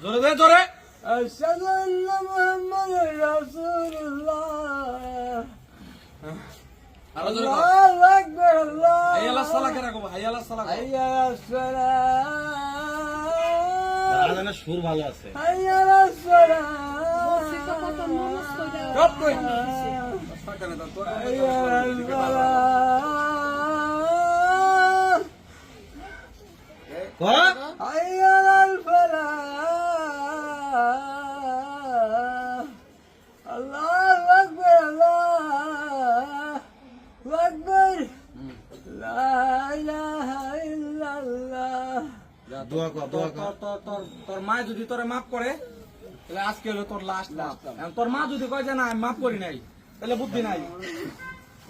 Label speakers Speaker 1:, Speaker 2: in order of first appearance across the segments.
Speaker 1: জোরে দে জোরে।
Speaker 2: আশহাদু আন্না মুহাম্মাদুর রাসূলুল্লাহ।
Speaker 1: আরো জোরে।
Speaker 2: আল্লাহু আকবার। আল্লাহ।
Speaker 1: হাইয়া আলাস সালাহ কে রাখো, হাইয়া আলাস সালাহ।
Speaker 2: হাইয়া আলাস সালাহ।
Speaker 3: আজানের সুর ভালো আছে।
Speaker 2: হাইয়া আলাস সালাহ।
Speaker 1: চুপ কই।
Speaker 2: হাইয়া আলাস সালাহ।
Speaker 3: কয়
Speaker 2: হাইয়া আলাল ফালাহ। আল্লাহু আকবার। আল্লাহু আকবার। লা ইলাহা ইল্লাল্লাহ।
Speaker 3: দোয়া কর, দোয়া কর।
Speaker 1: তোর মা যদি তোরে মাফ করে তাহলে আজকে হলো তোর লাস্ট। তোর মা যদি কয় যে না আমি মাফ করি নাই তাহলে বুদ্ধি নাই,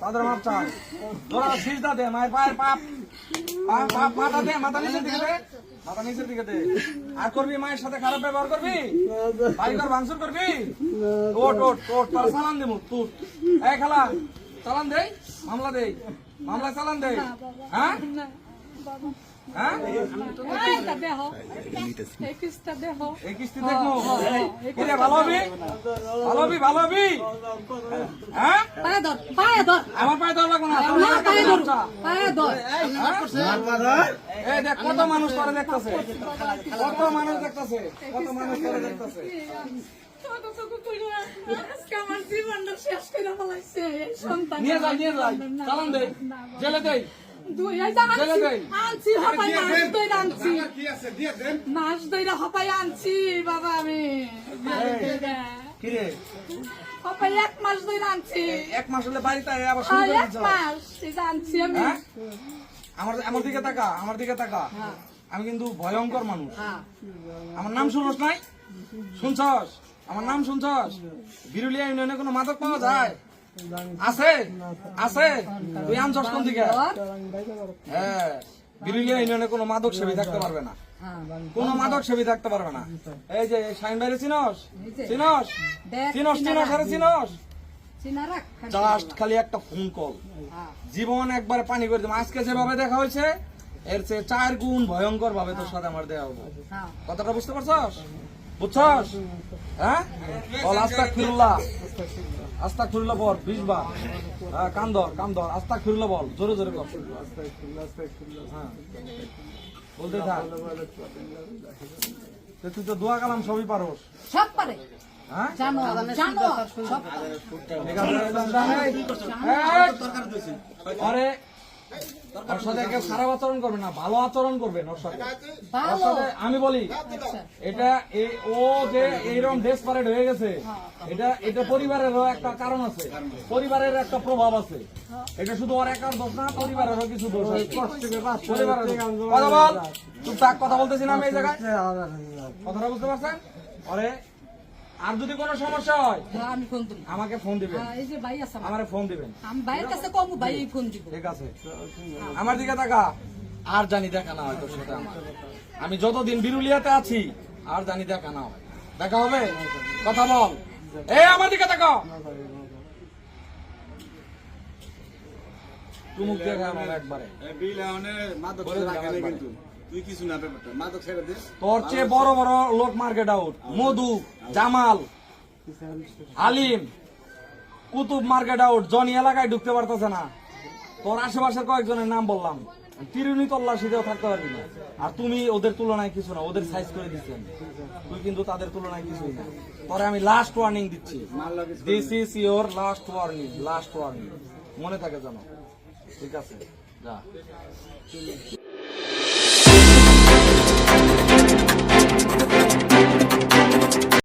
Speaker 1: তাদের মাপ চাই। তোরা সিজদা দে, মায়ের পায়ের পাপ মাথা দে, মাথা নিচের দিকে দে, মাথা নিচের দিকে দে। আর করবি মায়ের সাথে খারাপ ব্যবহার করবি, বাইকার ভাঙচুর করবি। ওট ওট ওট, তোর চালান দেবো তুই। এই খালা চালান দে, মামলা দে, মামলা চালান দে। হ্যাঁ হ্যাঁ এই কিস্তি দেখবো। কিরে ভালো হবি, ভালো হবি, ভালো হবি। হ্যাঁ আমার পায়ে ধর লাগবো না, এই দেখ কত মানুষ তোরে দেখতেছে, কত মানুষ দেখতেছে, কত মানুষ তোরে দেখতেছে। নিয়ে যাই, নিয়ে যাই, চালান দে, জেলে দেই, জেলে দেই।
Speaker 4: মাস ধরে হপাই আনছি বাবা আমি।
Speaker 1: কিরে
Speaker 4: হপাই 1 মাস ধরে আনছি।
Speaker 1: 1 মাস হলে বাড়িতে আবার শুরু করে
Speaker 4: 1 মাস আনছি আমি।
Speaker 1: হ্যাঁ? আমার দিকে তাকা, আমার দিকে তাকা। আমি কিন্তু ভয়ঙ্কর মানুষ। আমার নাম শুনছস নাই? শুনছস? আমার নাম শুনছস? বিরুলিয়া ইউনিয়নে কোনো মাদক পাওয়া যায়? আছে আছে। তুই আনছস কোন দিকে? হ্যাঁ, বিরুলিয়া ইউনিয়নে কোনো মাদক সেবী থাকতে পারবে না, কোনো মাদক সেবী থাকতে পারবে না। এই যে শাইন বাইরে চিনস, চিনস চিনস চিনস আরে চিনস। জাস্ট খালি একটা ফোন কল, জীবন একবার পানি করে দেবো। আজকে যেভাবে দেখা হয়েছে এর চেয়ে 4 গুণ ভয়ঙ্কর ভাবে তোর সাথে আমার দেওয়া হবো। কথাটা বুঝতে পারছস? বুঝছস? হ্যাঁ, বল আস্তাগফিরুল্লাহ, আস্তাগফিরুল্লাহ বল 20 বার। হ্যাঁ, কান ধর, কান ধর, আস্তাগফিরুল্লাহ বল, জোরে জোরে বল। হ্যাঁ, বলতে থাক। তুই তো দোয়া কালাম সবই পারোস।
Speaker 4: সব পারে
Speaker 1: হ্যাঁ,
Speaker 4: জানো জানো সব
Speaker 1: ঠিক আছে। আরে ওর সাথে কেউ খারাপ আচরণ করবে না, ভালো আচরণ করবেন ওর সাথে। ওর সাথে আমি বলি এটা ও যে এইরকম ডেসপারেট হয়ে গেছে, এটা পরিবারেরও একটা কারণ আছে, পরিবারের একটা প্রভাব আছে। এটা শুধু ওর একার দোষ না, পরিবারেরও কিছু দোষ আছে। পরিবারের কথা বল, তুই তাক কথা বলতেছি না আমি এই জায়গায়। কথাটা বুঝতে পারছেন? আরে আর যদি কোনো সমস্যা হয়
Speaker 4: আমি ফোন দেব,
Speaker 1: আমাকে ফোন দিবেন,
Speaker 4: এই যে ভাই আছে
Speaker 1: আমারে ফোন দিবেন।
Speaker 4: আমি ভাইয়ের কাছে কম, ভাই ফোন দিব।
Speaker 1: ঠিক আছে, আমার দিকে তাকা। আর জানি দেখা না হয় তোর সাথে আমার। আমি যতদিন বিরুলিয়াতে আছি আর জানি দেখা না হয়। দেখা হবে? কথা বল। আমার দিকে তাকা। চুমুক দিয়ে খাওয়ানো একবারে। তোর চেয়ে বড় বড় লোক মার্কেট আউট, মধু, জামাল, আলিম, কুতুব মার্কেট আউট, জনি এলাকায় ঢুকতে পারতেছে না। তোর আশেপাশের কয়েকজনের নাম বললাম, তিরুনি তল্লাশিতেও থাকতে পারবি না। আর তুমি ওদের তুলনায় কিছু না, ওদের সাইজ করে দিচ্ছেন, তুই কিন্তু তাদের তুলনায় কিছুই না। পরে আমি লাস্ট ওয়ার্নিং দিচ্ছি, this is your last warning, last warning, মনে থাকে জানো। ঠিক আছে, যা।